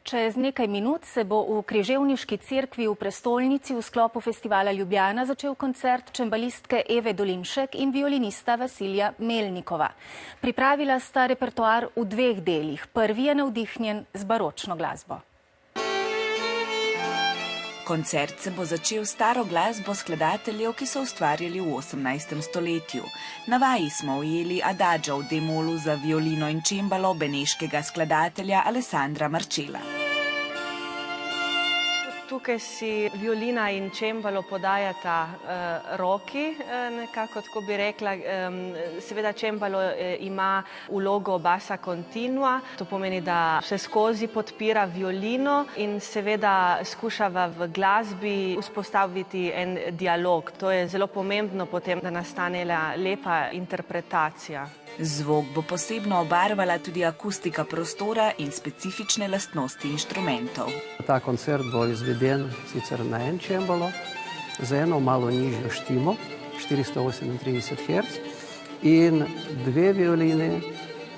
Čez nekaj minut se bo v Križevniški cerkvi v prestolnici v sklopu festivala Ljubljana začel koncert čembalistke Eve Dolinšek in violinista Vasilija Melnikova. Pripravila sta repertoar v dveh delih. Prvi je navdihnjen z baročno glasbo. Koncert se bo začel s staro glasbo skladateljev, ki so ustvarjali v 18. stoletju. Na vaji smo ujeli adagio v D-molu za violino in čembalo beneškega skladatelja Alessandra Marcella. Tukaj si violina in čembalo podajata roki, nekako tako bi rekla. Seveda čembalo ima vlogo bassa continua, to pomeni, da vse skozi podpira violino in seveda skušava v glasbi vzpostaviti en dialog. To je zelo pomembno potem, da nastane lepa interpretacija. Zvok bo posebno obarvala tudi akustika prostora in specifične lastnosti inštrumentov. Ta koncert bo izveden sicer na en čembalo, z eno malo nižjo štimo, 438 Hz, in dve violine,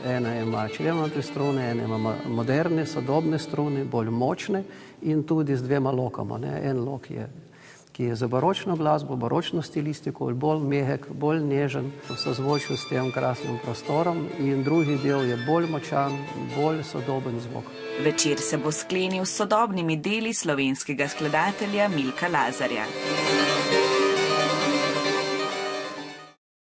ena ima členate strune, ena ima moderne, sodobne strune, bolj močne, in tudi z dvema lokama. En lok je, ki je za baročno glasbo, baročno stilistiko, bolj mehek, bolj nežen, v sozvočju s tem krasnim prostorom, in drugi del je bolj močan, bolj sodoben zvok. Večer se bo sklenil s sodobnimi deli slovenskega skladatelja Milka Lazarja.